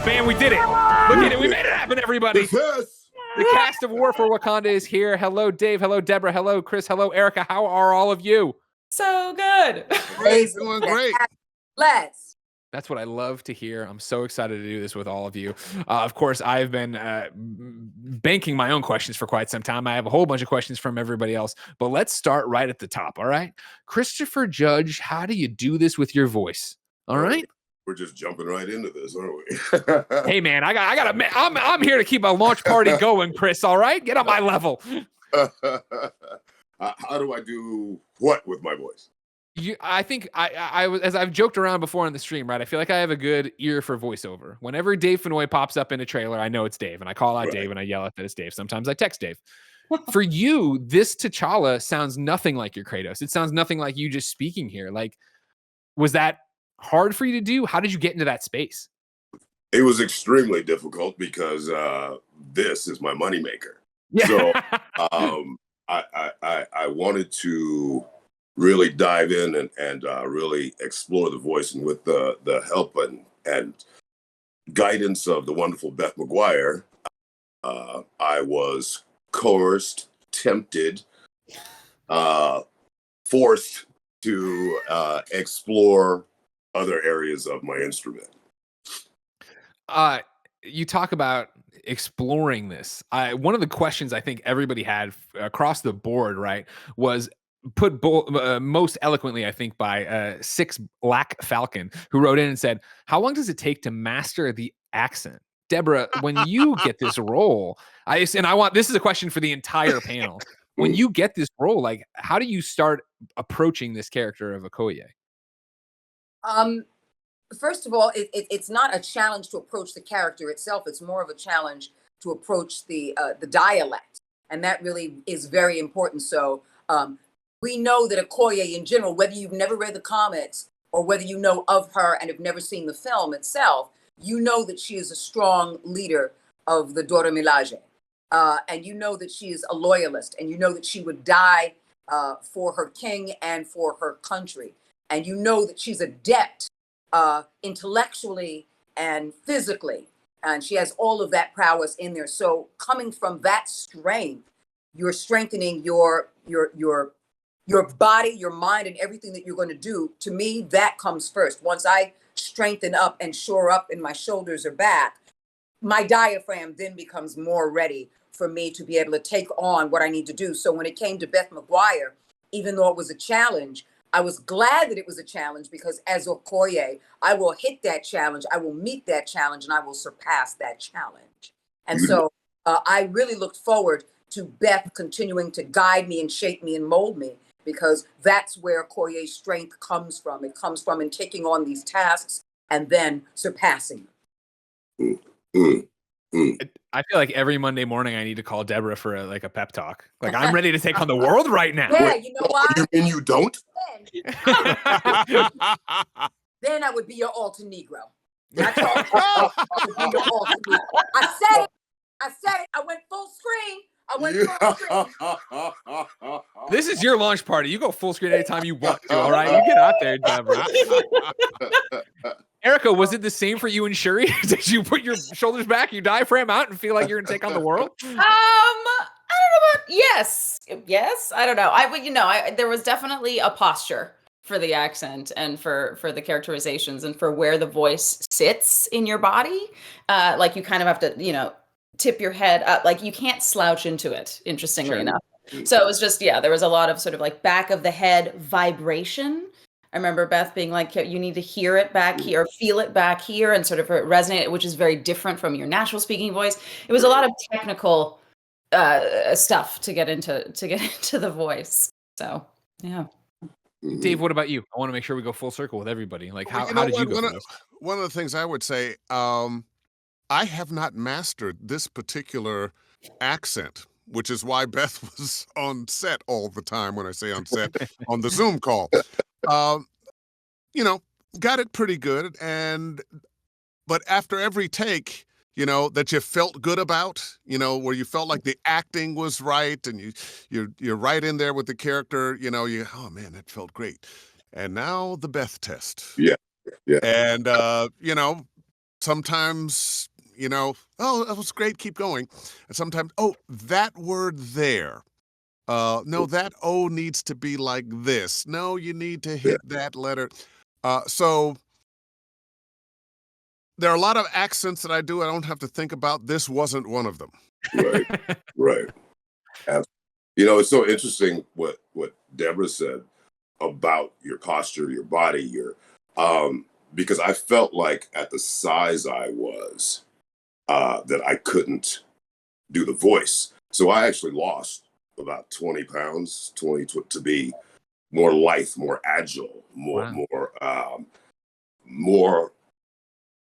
man. We did it. Look at it. We made it happen, everybody. Yes. The cast of War for Wakanda is here. Hello, Dave. Hello, Debra. Hello, Chris. Hello, Erica. How are all of you? So good. Great, doing great. Let's. That's what I love to hear. I'm so excited to do this with all of you. Of course, I've been banking my own questions for quite some time. I have a whole bunch of questions from everybody else, but let's start right at the top. All right, Christopher Judge, how do you do this with your voice? All right. We're just jumping right into this, aren't we? Hey man, I'm here to keep a launch party going, Chris. All right, get on my level. How do I do what with my voice? I think I as I've joked around before on the stream, right? I feel like I have a good ear for voiceover. Whenever Dave Fenoy pops up in a trailer, I know it's Dave, and I call out Dave and I yell at that it's Dave. Sometimes I text Dave. For you, this T'Challa sounds nothing like your Kratos. It sounds nothing like you just speaking here. Like, was that hard for you to do? How did you get into that space? It was extremely difficult because this is my moneymaker. Yeah. So I wanted to really dive in and really explore the voice, and with the help and guidance of the wonderful Beth McGuire, I was coerced, tempted, forced to explore other areas of my instrument. You talk about exploring this. One of the questions I think everybody had across the board, right, was put most eloquently, I think, by Six Black Falcon, who wrote in and said, how long does it take to master the accent? Debra, when you get this role, this is a question for the entire panel. When you get this role, like, how do you start approaching this character of Okoye? First of all, it's not a challenge to approach the character itself. It's more of a challenge to approach the dialect, and that really is very important. So we know that Okoye in general, whether you've never read the comics or whether you know of her and have never seen the film itself, you know that she is a strong leader of the Dora Milaje. And you know that she is a loyalist, and you know that she would die for her king and for her country. And you know that she's adept intellectually and physically, and she has all of that prowess in there. So coming from that strength, you're strengthening your body, your mind, and everything that you're going to do. To me, that comes first. Once I strengthen up and shore up in my shoulders or back, my diaphragm then becomes more ready for me to be able to take on what I need to do. So when it came to Beth McGuire, even though it was a challenge, I was glad that it was a challenge, because as Okoye, I will hit that challenge, I will meet that challenge, and I will surpass that challenge. And so I really looked forward to Beth continuing to guide me and shape me and mold me, because that's where Okoye's strength comes from. It comes from in taking on these tasks and then surpassing them. I feel like every Monday morning I need to call Debra for a pep talk. Like, I'm ready to take on the world right now. Yeah, you know why? You mean you don't? Then I would be your alter Negro. That's all. I would be your alter Negro. I said it. I went full screen. This is your launch party. You go full screen anytime you want to, all right? You get out there, Debra. Erica, was it the same for you and Shuri? Did you put your shoulders back, your diaphragm out, and feel like you're going to take on the world? I don't know about yes. I don't know. There was definitely a posture for the accent and for the characterizations and for where the voice sits in your body. Like, you kind of have to, tip your head up. Like, you can't slouch into it, interestingly enough. So it was just, there was a lot of sort of like back of the head vibration. I remember Beth being like, you need to hear it back here, feel it back here, and sort of resonate, which is very different from your natural speaking voice. It was a lot of technical stuff to get into the voice. So, yeah. Dave, what about you? I want to make sure we go full circle with everybody. Like, how did you go? One of the things I would say, I have not mastered this particular accent, which is why Beth was on set all the time. When I say on set, on the Zoom call, got it pretty good. But after every take, that you felt good about, where you felt like the acting was right, and you're right in there with the character, oh man, that felt great. And now the Beth test. Yeah. And, sometimes, oh, that was great, keep going. And sometimes, oh, that word there. No, that O needs to be like this. No, you need to hit that letter. So there are a lot of accents that I do I don't have to think about. This wasn't one of them. Right, right. It's so interesting what Debra said about your posture, your body, because I felt like at the size I was, that I couldn't do the voice. So I actually lost about 20 pounds, to be more lithe, more agile, more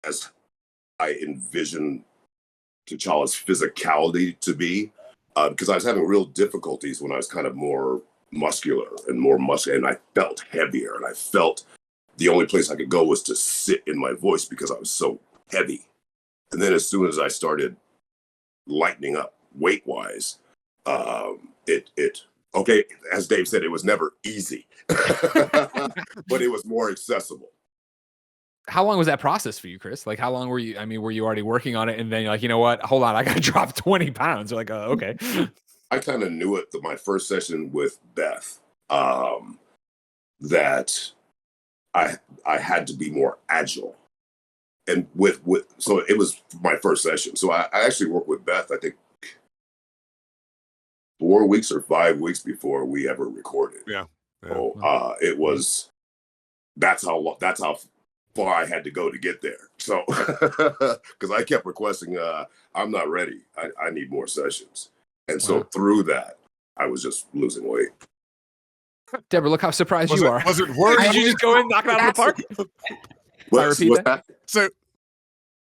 as I envisioned T'Challa's physicality to be, because I was having real difficulties when I was kind of more muscular, and I felt heavier, and I felt the only place I could go was to sit in my voice because I was so heavy. And then as soon as I started lightening up weight-wise, okay, as Dave said, it was never easy, but it was more accessible. How long was that process for you, Chris? Like, how long were you? I mean, were you already working on it, and then you're like, you know what? Hold on, I got to drop 20 pounds. You're like, okay. I kind of knew it. My first session with Beth, that I had to be more agile, and so it was my first session. So I actually worked with Beth, I think 4 weeks or 5 weeks before we ever recorded. Yeah. So it was, that's how far I had to go to get there. So, because I kept requesting, I'm not ready. I need more sessions. And so through that, I was just losing weight. Debra, look how surprised you are. Was it worry? Did you just go in, knock it out of the park? I repeat that? So,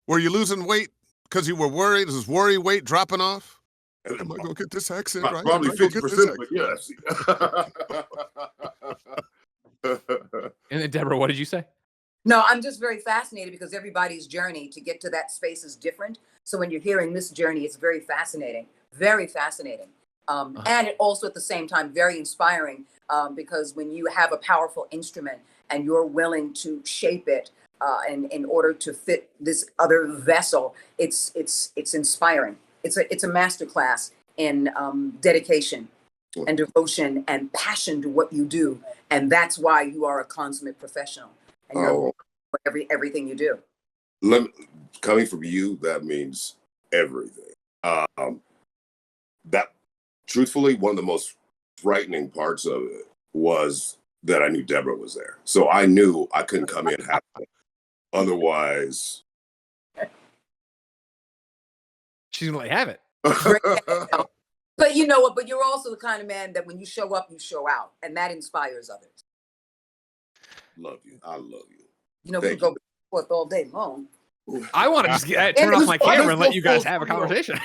were you losing weight because you were worried? Was worry weight dropping off? Am I going to get this accent right? Probably 50%, but yes. And then, Debra, what did you say? No, I'm just very fascinated because everybody's journey to get to that space is different. So when you're hearing this journey, it's very fascinating, very fascinating. And it also at the same time, very inspiring, because when you have a powerful instrument and you're willing to shape it in order to fit this other vessel, it's inspiring. It's a masterclass in dedication and devotion and passion to what you do. And that's why you are a consummate professional. And you're everything you do. Coming from you, that means everything. That, truthfully, one of the most frightening parts of it was that I knew Debra was there. So I knew I couldn't come in halfway. Otherwise, she's gonna have it. But you know what? But you're also the kind of man that when you show up, you show out, and that inspires others. Love you. I love you. You know, we go forth all day long. I want to just turn off my camera and let you guys have a conversation.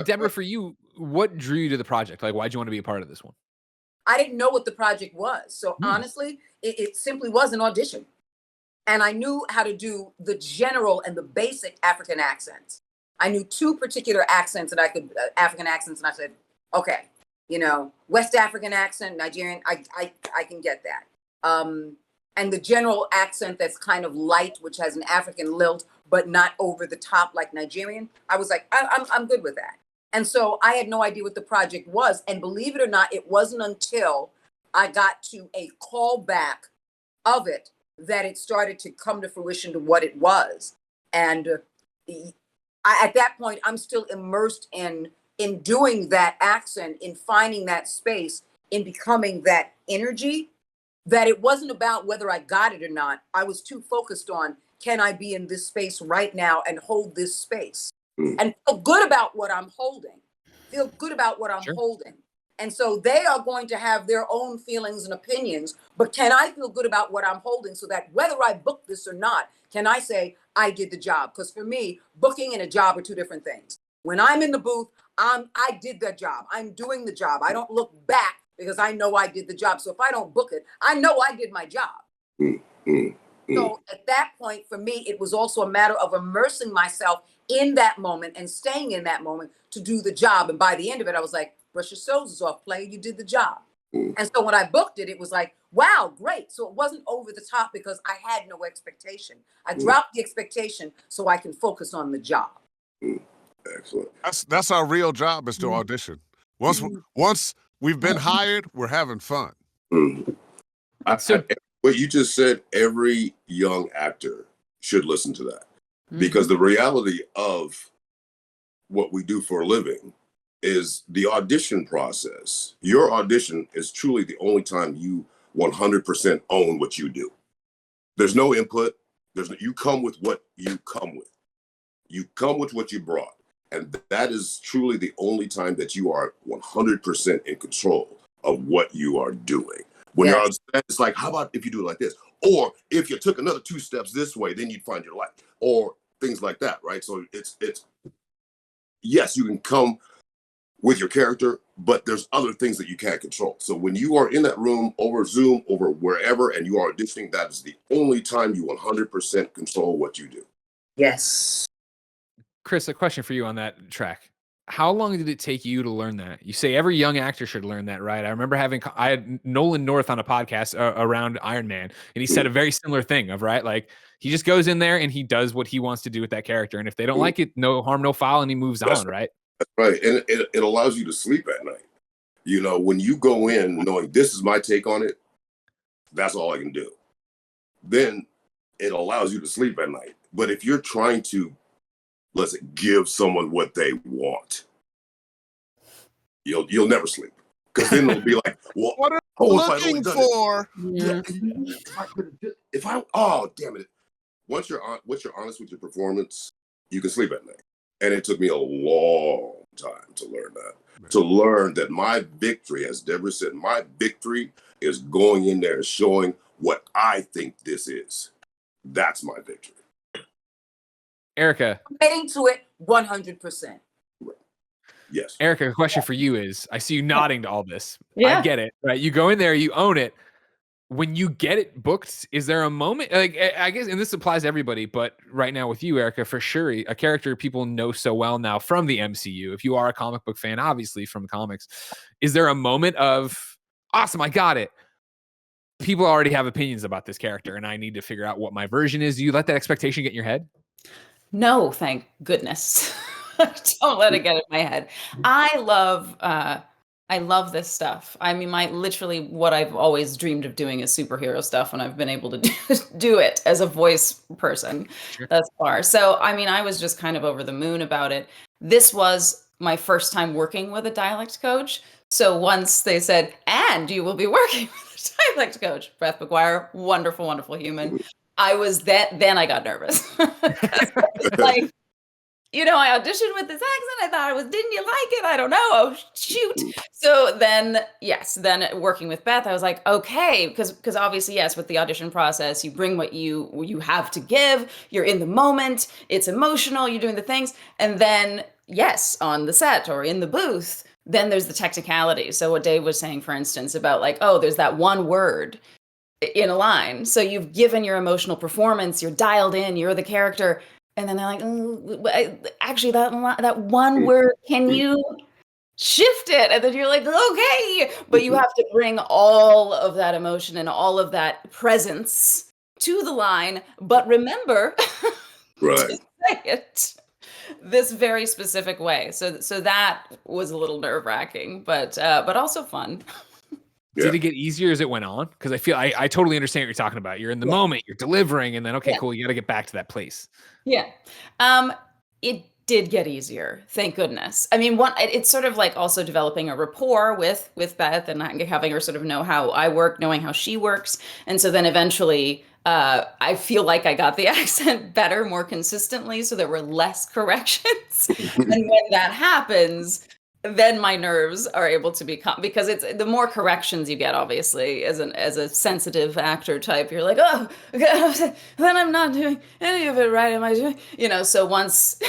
Debra, for you, what drew you to the project? Like, why'd you want to be a part of this one? I didn't know what the project was. So honestly, it simply was an audition. And I knew how to do the general and the basic African accents. I knew two particular accents that I could, African accents, and I said, okay, West African accent, Nigerian, I can get that. And the general accent that's kind of light, which has an African lilt, but not over the top like Nigerian. I was like, I'm good with that. And so I had no idea what the project was. And believe it or not, it wasn't until I got to a callback of it that it started to come to fruition to what it was. And at that point, I'm still immersed in doing that accent, in finding that space, in becoming that energy, that it wasn't about whether I got it or not. I was too focused on, can I be in this space right now and hold this space and feel good about what I'm holding, holding. And so they are going to have their own feelings and opinions, but can I feel good about what I'm holding so that whether I book this or not, can I say I did the job? Because for me, booking and a job are two different things. When I'm in the booth, I did the job. I'm doing the job. I don't look back because I know I did the job. So if I don't book it, I know I did my job. So at that point, for me, it was also a matter of immersing myself in that moment and staying in that moment to do the job. And by the end of it, I was like, brush your shoulders off, player, you did the job. And so when I booked it, it was like, wow, great. So it wasn't over the top because I had no expectation. I dropped the expectation so I can focus on the job. Excellent. That's our real job, is to audition. Once we've been hired, we're having fun. What you just said, every young actor should listen to that, because the reality of what we do for a living is the audition process. Your audition is truly the only time you 100% own what you do. There's no input. You come with what you come with. You come with what you brought. And that is truly the only time that you are 100% in control of what you are doing. When you're on set, it's like, how about if you do it like this? Or if you took another 2 steps this way, then you'd find your life. Or things like that, right? So it's yes, you can come with your character, but there's other things that you can't control. So when you are in that room, over Zoom, over wherever, and you are auditioning, that is the only time you 100% control what you do. Yes. Chris, a question for you on that track. How long did it take you to learn that? You say every young actor should learn that, right? I remember I had Nolan North on a podcast around Iron Man, and he said a very similar thing of, right? Like, he just goes in there and he does what he wants to do with that character. And if they don't like it, no harm, no foul, and he moves on, right? That's right. And it allows you to sleep at night. You know, when you go in knowing this is my take on it, that's all I can do. Then it allows you to sleep at night. But if you're trying to, let's say, give someone what they want, you'll never sleep, because then they'll be like, well, what are you looking for? Oh, damn it. Once you're honest with your performance, you can sleep at night. And it took me a long time to learn that. To learn that my victory, as Debra said, my victory is going in there and showing what I think this is. That's my victory. Erica. Getting to it 100%. Yes. Erica, a question for you is, I see you nodding to all this. Yeah. I get it, right? You go in there, you own it. When you get it booked, is there a moment, like, I guess, and this applies to everybody, but right now with you, Erica, for sure, a character people know so well now from the MCU. If you are a comic book fan, obviously from comics, is there a moment of, awesome, I got it? People already have opinions about this character, and I need to figure out what my version is. Do you let that expectation get in your head? No, thank goodness. Don't let it get in my head. I love this stuff. I mean, literally what I've always dreamed of doing is superhero stuff, and I've been able to do it as a voice person thus far. So, I mean, I was just kind of over the moon about it. This was my first time working with a dialect coach. So once they said, and you will be working with a dialect coach, Beth McGuire, wonderful, wonderful human. Then I got nervous. Like, you know, I auditioned with this accent. I thought didn't you like it? I don't know. Oh, shoot. So then, yes, working with Beth, I was like, okay, because obviously, yes, with the audition process, you bring what you have to give. You're in the moment. It's emotional. You're doing the things. And then, yes, on the set or in the booth, then there's the technicality. So what Dave was saying, for instance, about like, oh, there's that one word in a line. So you've given your emotional performance. You're dialed in. You're the character. And then they're like, actually, that one word, can you shift it? And then you're like, okay. But you have to bring all of that emotion and all of that presence to the line. But remember to say it this very specific way. So that was a little nerve-wracking, but also fun. Did it get easier as it went on? Because I feel I totally understand what you're talking about. You're in the moment, you're delivering, and then, okay, cool, you got to get back to that place. Yeah. It did get easier, thank goodness. I mean, it's sort of like also developing a rapport with Beth and having her sort of know how I work, knowing how she works. And so then eventually I feel like I got the accent better, more consistently, so there were less corrections. And when that happens, then my nerves are able to be because it's the more corrections you get, obviously, as a sensitive actor type, you're like, oh, okay, then I'm not doing any of it right. Am I doing, so once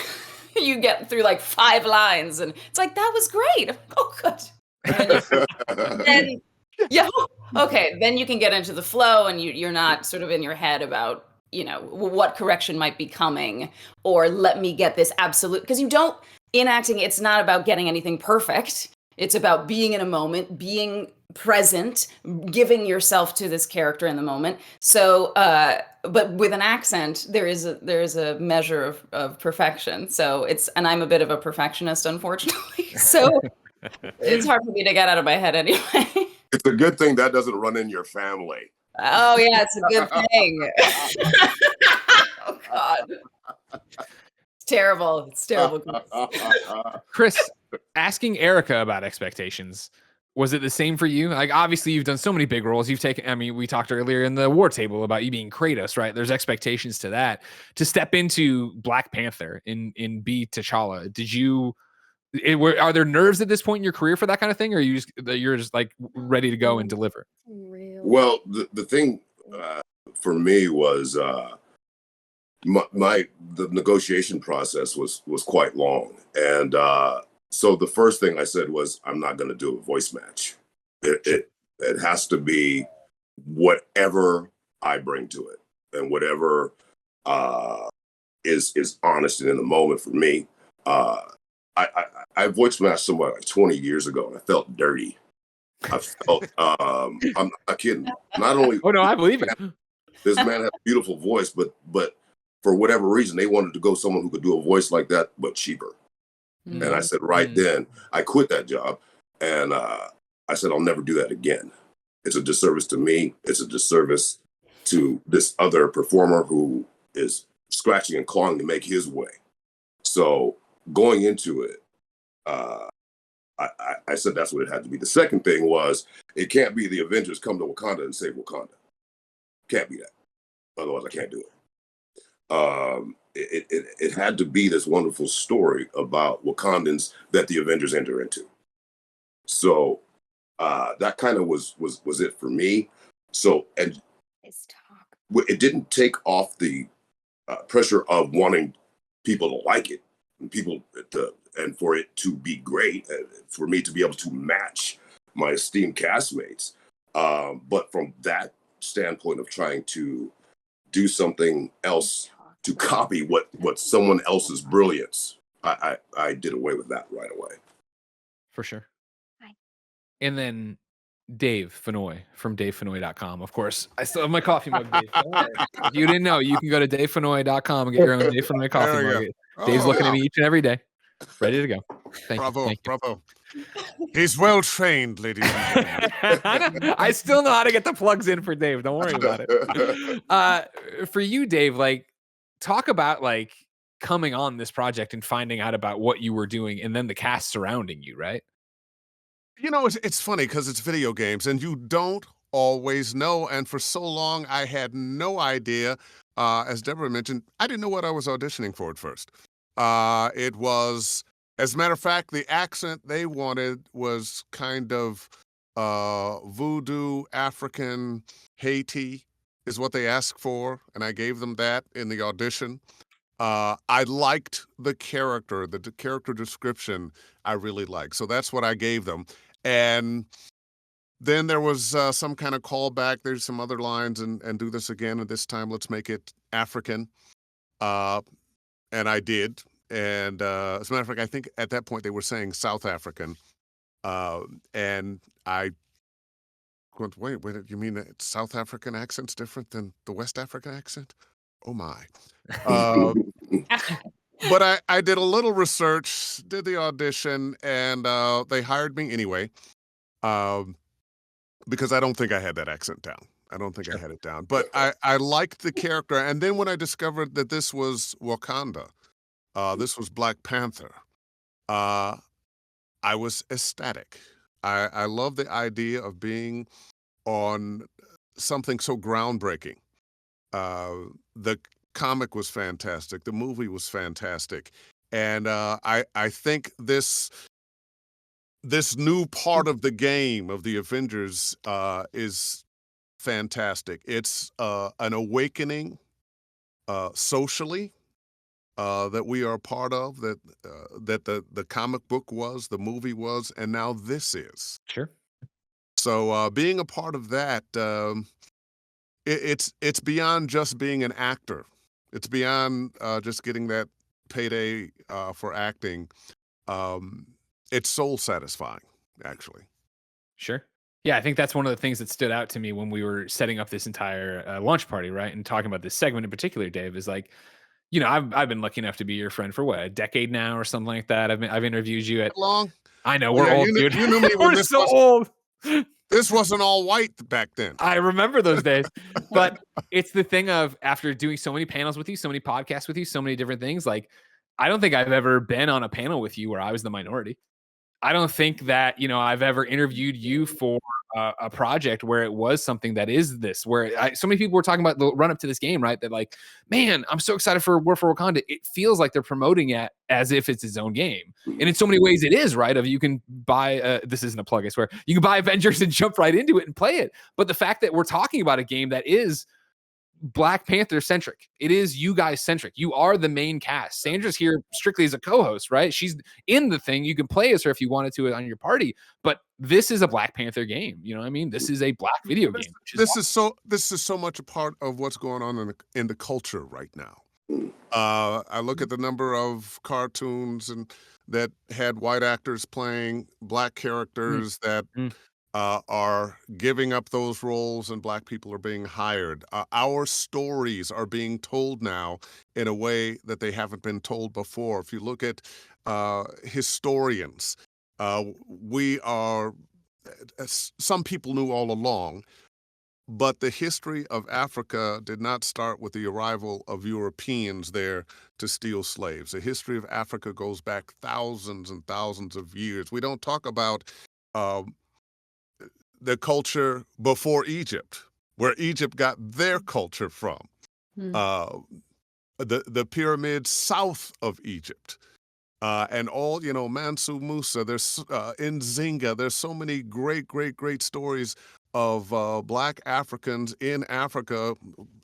you get through like 5 lines and it's like, that was great. Oh, good. Then, okay. Then you can get into the flow and you're not sort of in your head about, what correction might be coming, or let me get this absolute, because in acting, it's not about getting anything perfect. It's about being in a moment, being present, giving yourself to this character in the moment. So, but with an accent, there is a measure of perfection. So and I'm a bit of a perfectionist, unfortunately. So it's hard for me to get out of my head anyway. It's a good thing that doesn't run in your family. Oh yeah, it's a good thing. Oh God. It's terrible. It's terrible. Chris, asking Erica about expectations, was it the same for you? Like, obviously, you've done so many big roles. You've taken, I mean, we talked earlier in the War Table about you being Kratos, right? There's expectations to that. To step into Black Panther in be T'Challa, are there nerves at this point in your career for that kind of thing, or you're just like ready to go and deliver? Well, the thing for me was the negotiation process was quite long, and so the first thing I said was, I'm not going to do a voice match. It has to be whatever I bring to it, and whatever is honest and in the moment for me. I voice matched somebody like 20 years ago, and I felt dirty. I felt I'm not kidding. Not only Oh no, I believe it. this man had a beautiful voice, but for whatever reason, they wanted to go someone who could do a voice like that, but cheaper. And I said, then I quit that job, and I said, I'll never do that again. It's a disservice to me. It's a disservice to this other performer who is scratching and clawing to make his way. So going into it, I said that's what it had to be. The second thing was, it can't be the Avengers come to Wakanda and save Wakanda. Can't be that. Otherwise, I can't do it. It had to be this wonderful story about Wakandans that the Avengers enter into. So that kind of was it for me. So, and it didn't take off the pressure of wanting people to like it, and for it to be great, for me to be able to match my esteemed castmates. But from that standpoint of trying to do something else to copy what someone else's brilliance, I did away with that right away. For sure. And then Dave Fenoy from DaveFenoy.com. Of course, I still have my coffee mug, Dave. If you didn't know, you can go to DaveFenoy.com and get your own Dave Fenoy coffee mug. Dave's looking at me each and every day, ready to go. Thank you. Bravo. He's well trained, ladies and gentlemen. I still know how to get the plugs in for Dave. Don't worry about it. For you, Dave, like, talk about like coming on this project and finding out about what you were doing, and then the cast surrounding you, right? You know, it's funny because it's video games, and you don't always know. And for so long, I had no idea. As Deborah mentioned, I didn't know what I was auditioning for at first. It was, as a matter of fact, the accent they wanted was kind of voodoo, African, Haiti is what they asked for, and I gave them that in the audition. I liked the character description I really liked. So that's what I gave them. And then there was some kind of callback. There's some other lines and do this again. And this time, let's make it African. And I did. And as a matter of fact, I think at that point they were saying South African. And I went, wait, you mean that South African accent's different than the West African accent? Oh my. But I did a little research, did the audition, and they hired me anyway, because I don't think I had that accent down. I don't think I had it down. But I liked the character. And then when I discovered that this was Wakanda, this was Black Panther, I was ecstatic. I love the idea of being on something so groundbreaking. The comic was fantastic. The movie was fantastic. And I think this new part of the game of the Avengers is fantastic. It's an awakening socially that we are a part of, that the comic book was, the movie was, and now this is. Sure. So being a part of that, it's beyond just being an actor. It's beyond just getting that payday for acting. It's soul satisfying, actually. Sure. Yeah, I think that's one of the things that stood out to me when we were setting up this entire launch party, right? And talking about this segment in particular, Dave, is like, I've been lucky enough to be your friend for what, a decade now or something like that. I've interviewed you at. That long? I know Oh we're yeah, old, dude. you knew me when We're so old. this wasn't all white back then. I remember those days, but it's the thing of after doing so many panels with you, so many podcasts with you, so many different things. Like, I don't think I've ever been on a panel with you where I was the minority. I don't think that, I've ever interviewed you for a project where it was something that is this, where so many people were talking about the run up to this game, right? That like, man, I'm so excited for War for Wakanda. It feels like they're promoting it as if it's its own game. And in so many ways it is, right? Of you can buy, this isn't a plug, I swear. You can buy Avengers and jump right into it and play it. But the fact that we're talking about a game that is Black Panther centric. It is you guys centric. You are the main cast. Sandra's here strictly as a co-host, right? She's in the thing. You can play as her if you wanted to on your party, but this is a Black Panther game. You know what I mean? This is a Black video game. This is so much a part of what's going on in the culture right now. I look at the number of cartoons and that had white actors playing Black characters that are giving up those roles and Black people are being hired. Our stories are being told now in a way that they haven't been told before. If you look at historians, we are, some people knew all along, but the history of Africa did not start with the arrival of Europeans there to steal slaves. The history of Africa goes back thousands and thousands of years. We don't talk about the culture before Egypt, where Egypt got their culture from. The pyramids south of Egypt, and all, Mansu Musa, there's Nzinga, there's so many great stories of Black Africans in Africa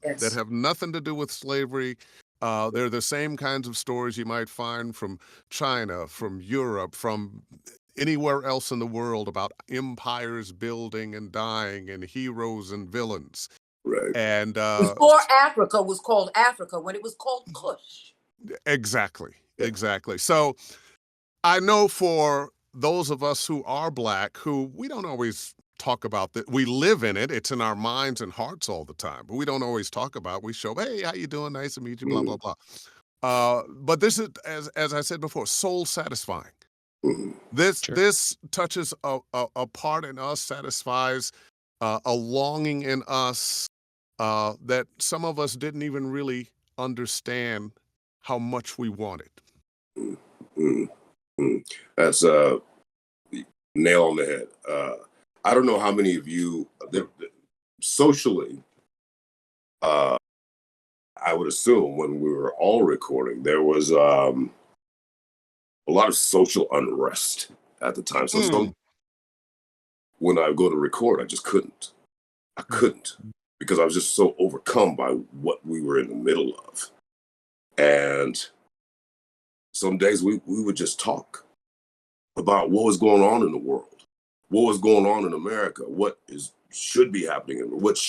that have nothing to do with slavery. They're the same kinds of stories you might find from China, from Europe, from anywhere else in the world about empires building and dying and heroes and villains. Right. And before Africa was called Africa, when it was called Kush. Exactly. So I know for those of us who are Black, who we don't always talk about that. We live in it. It's in our minds and hearts all the time, but we don't always talk about it. We show, hey, how you doing? Nice to meet you, blah, blah, blah. But this is, as I said before, soul satisfying. This touches a part in us, satisfies a longing in us that some of us didn't even really understand how much we wanted. That's nail on the head. I don't know how many of you socially, I would assume when we were all recording, there was a lot of social unrest at the time. So when I go to record, I just couldn't. I couldn't because I was just so overcome by what we were in the middle of. And some days we would just talk about what was going on in the world, what was going on in America, what should be happening, and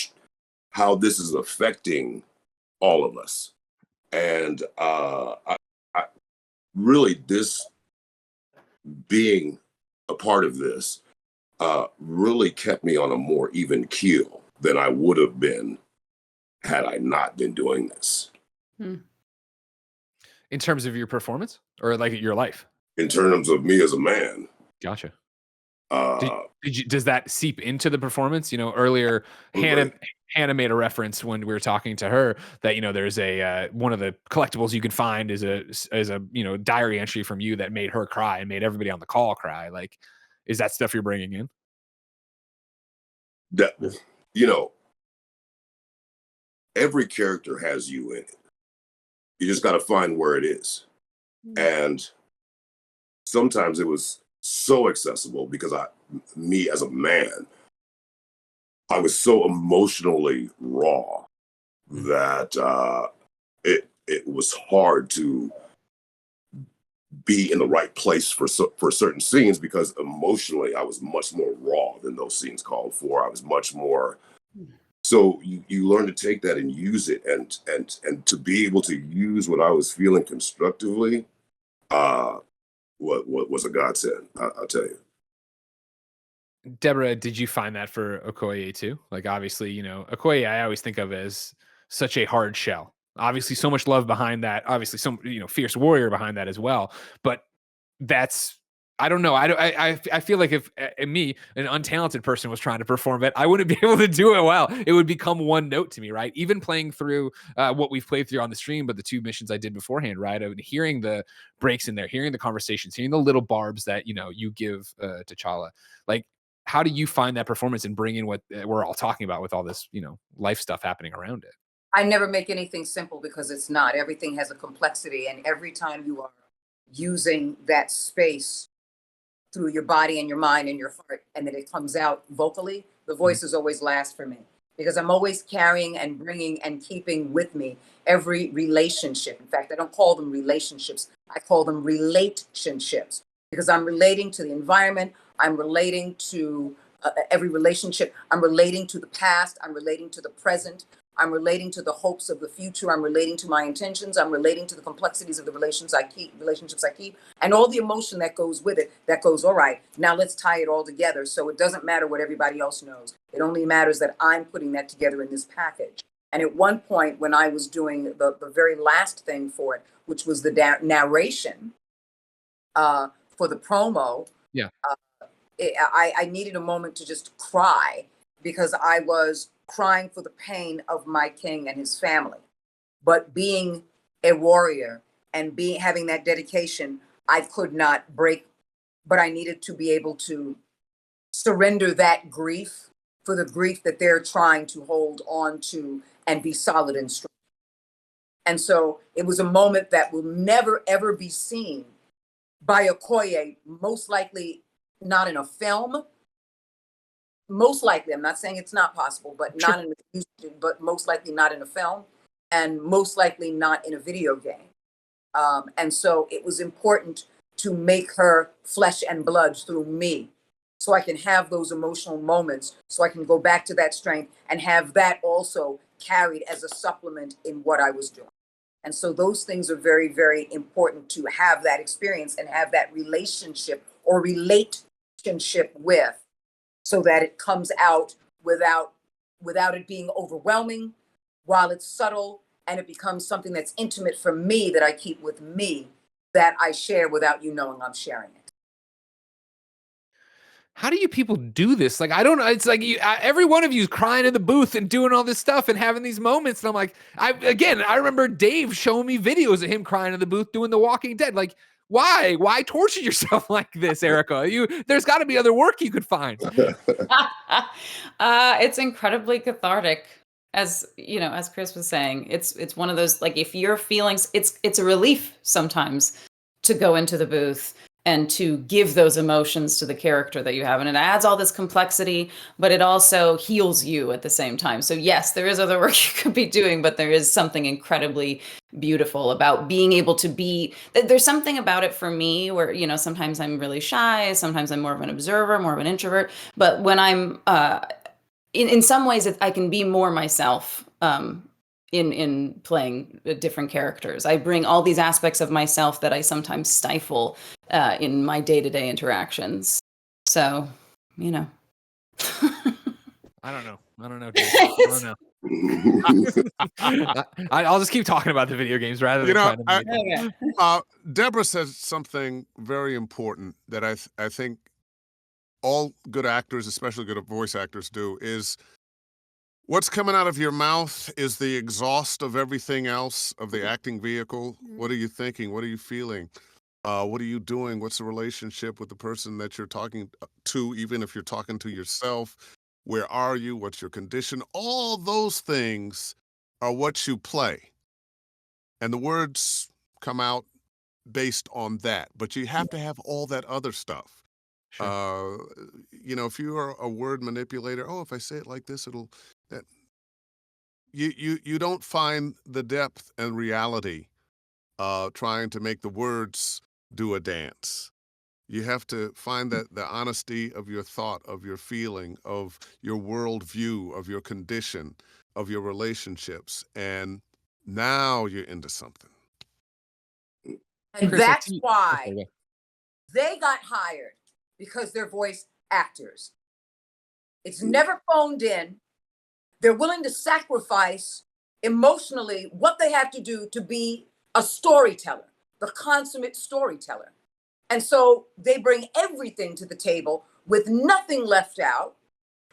how this is affecting all of us. And I really, this being a part of this really kept me on a more even keel than I would have been had I not been doing this. In terms of your performance or like your life? In terms of me as a man. Gotcha. Does that seep into the performance? Earlier Hannah made a reference when we were talking to her that there's a one of the collectibles you can find is a diary entry from you that made her cry and made everybody on the call cry. Like, is that stuff you're bringing in? That every character has you in it. You just got to find where it is. And sometimes it was so accessible because me as a man, I was so emotionally raw that it was hard to be in the right place for certain scenes because emotionally I was much more raw than those scenes called for. I was much more. So you learn to take that and use it, and to be able to use what I was feeling constructively, what was a godsend, I'll tell you. Deborah, did you find that for Okoye too? Like, obviously, you know, Okoye, I always think of as such a hard shell. Obviously, so much love behind that. Obviously, some, you know, fierce warrior behind that as well. But that's, I don't know. I feel like if me, an untalented person, was trying to perform it, I wouldn't be able to do it well. It would become one note to me, right? Even playing through what we've played through on the stream, but the two missions I did beforehand, right? I would hearing the breaks in there, hearing the conversations, hearing the little barbs that, you know, you give T'Challa. Like, how do you find that performance and bring in what we're all talking about with all this, you know, life stuff happening around it? I never make anything simple because it's not. Everything has a complexity, and every time you are using that space through your body and your mind and your heart, and then it comes out vocally, the voice is always last for me because I'm always carrying and bringing and keeping with me every relationship. In fact, I don't call them relationships, I call them relationships because I'm relating to the environment, I'm relating to every relationship, I'm relating to the past, I'm relating to the present, I'm relating to the hopes of the future. I'm relating to my intentions. I'm relating to the complexities of the relationships I keep, and all the emotion that goes with it. That goes, all right, now let's tie it all together. So it doesn't matter what everybody else knows. It only matters that I'm putting that together in this package. And at one point, when I was doing the very last thing for it, which was the narration for the promo, Yeah. I needed a moment to just cry because I was crying for the pain of my king and his family. But being a warrior and having that dedication, I could not break, but I needed to be able to surrender that grief for the grief that they're trying to hold on to and be solid and strong. And so it was a moment that will never, ever be seen by Okoye, most likely not in a film. Most likely, I'm not saying it's not possible, but not in but most likely not in a film, and most likely not in a video game. And so it was important to make her flesh and blood through me, so I can have those emotional moments, so I can go back to that strength and have that also carried as a supplement in what I was doing. And so those things are very, very important to have that experience and have that relationship or relationship with, so that it comes out without it being overwhelming, while it's subtle, and it becomes something that's intimate for me, that I keep with me, that I share without you knowing I'm sharing it. How do you people do this? Like, I don't know. It's like every one of you is crying in the booth and doing all this stuff and having these moments. And I'm like, I remember Dave showing me videos of him crying in the booth doing The Walking Dead. Like, why torture yourself like this, Erica? There's got to be other work you could find. It's incredibly cathartic. As you know, as Chris was saying, it's one of those, like, if your feelings, it's a relief sometimes to go into the booth and to give those emotions to the character that you have. And it adds all this complexity, but it also heals you at the same time. So yes, there is other work you could be doing, but there is something incredibly beautiful about being able to be, there's something about it for me where, you know, sometimes I'm really shy, sometimes I'm more of an observer, more of an introvert. But when I'm, in some ways, I can be more myself, in playing different characters. I bring all these aspects of myself that I sometimes stifle in my day-to-day interactions. So, you know. I don't know, Dave. I don't know. I'll just keep talking about the video games rather than trying to make Deborah says something very important that I think all good actors, especially good voice actors, do, is what's coming out of your mouth is the exhaust of everything else, of the acting vehicle. What are you thinking? What are you feeling? What are you doing? What's the relationship with the person that you're talking to, even if you're talking to yourself? Where are you? What's your condition? All those things are what you play. And the words come out based on that. But you have to have all that other stuff. Sure. You know, if you are a word manipulator, if I say it like this, it'll... That, you don't find the depth and reality trying to make the words do a dance. You have to find that the honesty of your thought, of your feeling, of your worldview, of your condition, of your relationships, and now you're into something. And Chris, that's why they got hired, because they're voice actors. It's never phoned in. They're willing to sacrifice emotionally what they have to do to be a storyteller, the consummate storyteller. And so they bring everything to the table with nothing left out.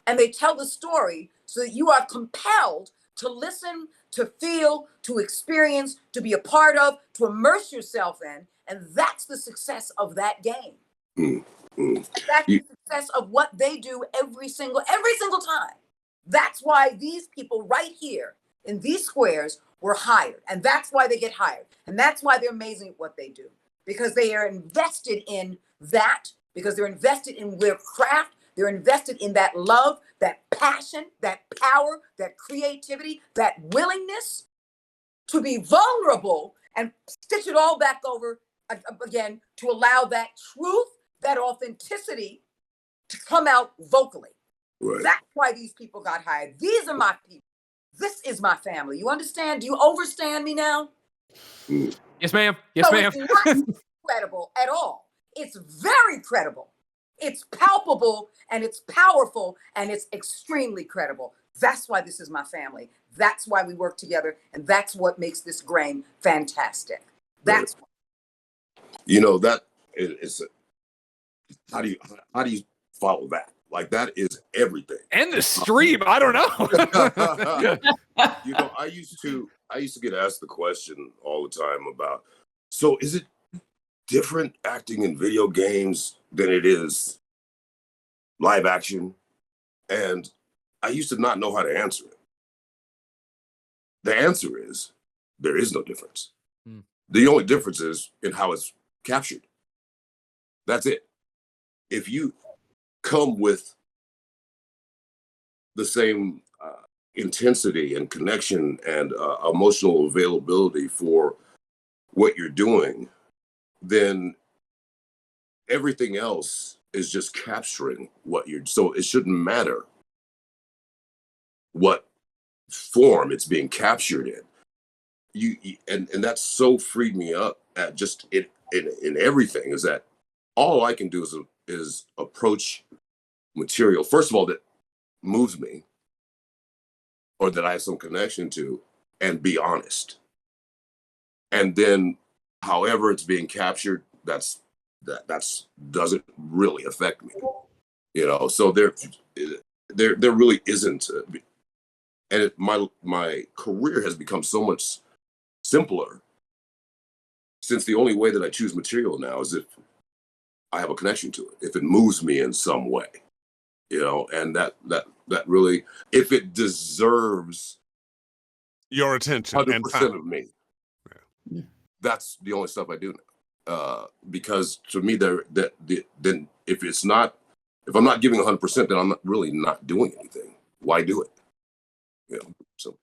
And they tell the story so that you are compelled to listen, to feel, to experience, to be a part of, to immerse yourself in. And that's the success of that game. That's the success of what they do every single time. That's why these people right here in these squares were hired. And that's why they get hired. And that's why they're amazing at what they do. Because they are invested in that, because they're invested in their craft. They're invested in that love, that passion, that power, that creativity, that willingness to be vulnerable and stitch it all back over again to allow that truth, that authenticity to come out vocally. Right. That's why these people got hired. These are my people. This is my family. You understand? Do you overstand me now? Yes, ma'am. Yes, So ma'am. it's not credible at all. It's very credible. It's palpable and it's powerful and it's extremely credible. That's why this is my family. That's why we work together. And that's what makes this game fantastic. That's right. That is, how do you follow that? Like, that is everything. And the stream, I don't know. I used to get asked the question all the time about, so is it different acting in video games than it is live action? And I used to not know how to answer it. The answer is there is no difference. The only difference is in how it's captured. That's it. If you come with the same intensity and connection and emotional availability for what you're doing, then everything else is just capturing what you're. So it shouldn't matter what form it's being captured in. And that's so freed me up at just in everything, is that all I can do is approach material, first of all, that moves me or that I have some connection to, and be honest. And then however it's being captured, that's doesn't really affect me. So there really isn't. And my career has become so much simpler since the only way that I choose material now is if I have a connection to it, if it moves me in some way, and that really, if it deserves your attention 100% and time. of me, that's the only stuff I do now. Because to me, then if I'm not giving 100%, then I'm really not doing anything. Why do it? So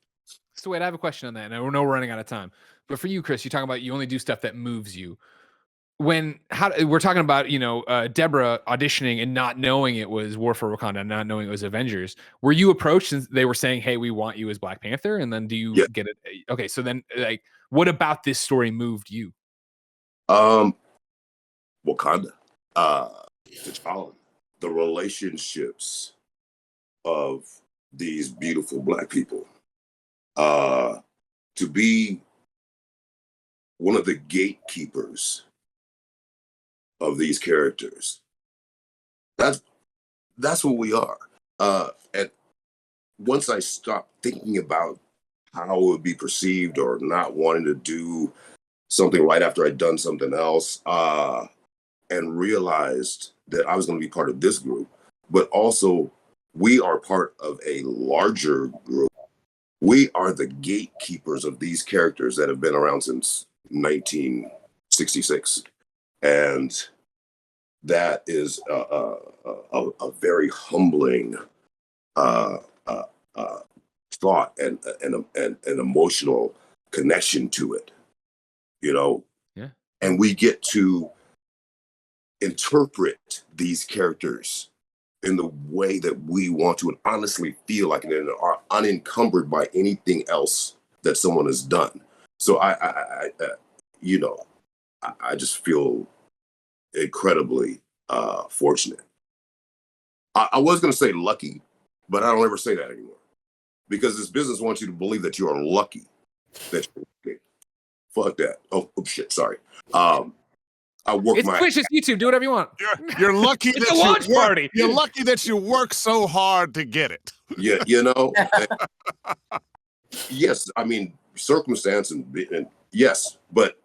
wait, I have a question on that, and I know we're running out of time. But for you, Chris, you're talking about you only do stuff that moves you. We're talking about Debra auditioning and not knowing it was War for Wakanda, not knowing it was Avengers. Were you approached and they were saying, "Hey, we want you as Black Panther," and then do you get it? Okay, so then what about this story moved you? Wakanda, T'Challa, the relationships of these beautiful Black people, to be one of the gatekeepers of these characters. That's what we are. And once I stopped thinking about how it would be perceived or not wanting to do something right after I'd done something else, and realized that I was going to be part of this group, but also we are part of a larger group. We are the gatekeepers of these characters that have been around since 1966. And that is a very humbling thought and an emotional connection to it, Yeah. And we get to interpret these characters in the way that we want to, and honestly feel like it, and are unencumbered by anything else that someone has done. So I just feel incredibly fortunate. I was going to say lucky, But I don't ever say that anymore because this business wants you to believe that you are lucky that you're working. Fuck that. Oh shit. Sorry. I work It's Twitch, it's YouTube. Do whatever you want. You're lucky It's that a launch you work, party. You're lucky that you work so hard to get it. Yeah, you know. Yes, I mean circumstance and yes, but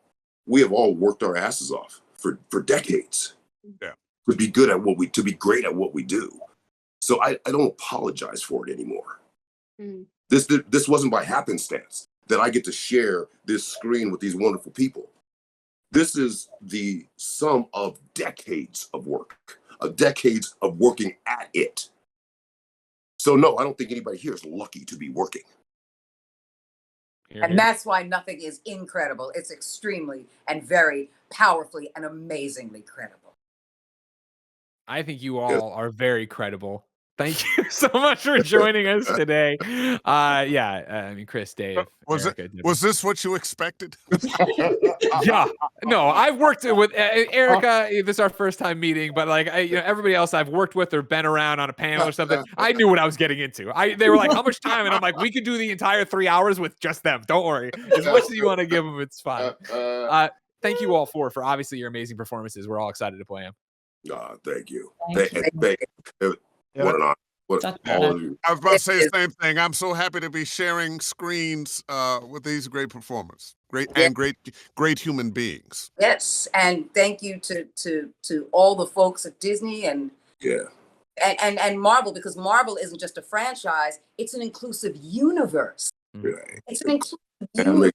we have all worked our asses off for decades. Yeah. To be good at to be great at what we do. So I don't apologize for it anymore. This wasn't by happenstance that I get to share this screen with these wonderful people. This is the sum of decades of work, of decades of working at it. So no, I don't think anybody here is lucky to be working. And that's why nothing is incredible. It's extremely and very powerfully and amazingly credible. I think you all are very credible. Thank you so much for joining us today. I mean, Chris, Dave, Erica, was this what you expected? Yeah, no, I've worked with Erica. This is our first time meeting, but like, everybody else I've worked with or been around on a panel or something, I knew what I was getting into. They were like, "How much time?" And I'm like, "We could do the entire 3 hours with just them. Don't worry. As much as you want to give them, it's fine." Thank you all for obviously your amazing performances. We're all excited to play them. Thank you. Thank What an honor. What all of you. I was about to say the same thing. I'm so happy to be sharing screens with these great performers, great human beings. Yes, and thank you to all the folks at Disney and Marvel, because Marvel isn't just a franchise; it's an inclusive universe. Right. It's an inclusive universe.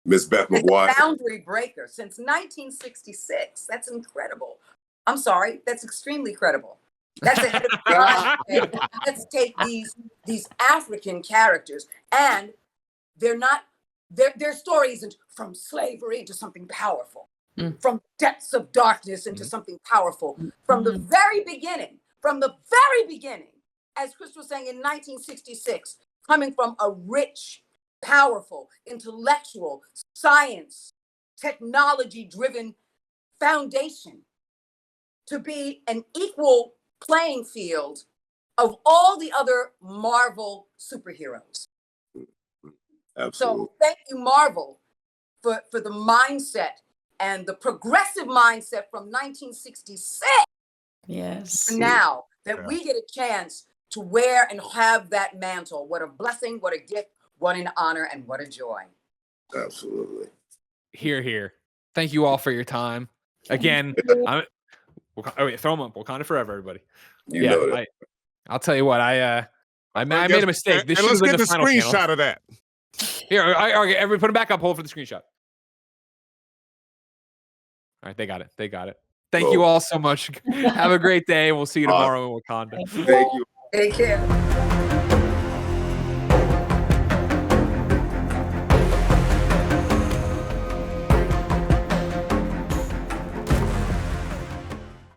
Miss Beth McGuire. Boundary breaker since 1966. That's incredible. I'm sorry, that's extremely credible. That's ahead of time. Let's take these African characters, and their story isn't from slavery into something powerful, from depths of darkness into something powerful. From the very beginning, as Chris was saying in 1966, coming from a rich, powerful, intellectual, science, technology-driven foundation to be an equal playing field of all the other Marvel superheroes. Absolutely. So thank you, Marvel, for the mindset and the progressive mindset from 1966 Yes. to now that we get a chance to wear and have that mantle. What a blessing, what a gift, what an honor, and what a joy. Absolutely. Here. Thank you all for your time. Again, throw them up. Wakanda forever, everybody. You know that. I'll tell you what, I made a mistake. This and let's should have get been the the final screenshot panel. of that. Here, everybody put them back up. Hold for the screenshot. All right, they got it. Thank you all so much. Have a great day. We'll see you tomorrow in Wakanda. Thank you. Take care.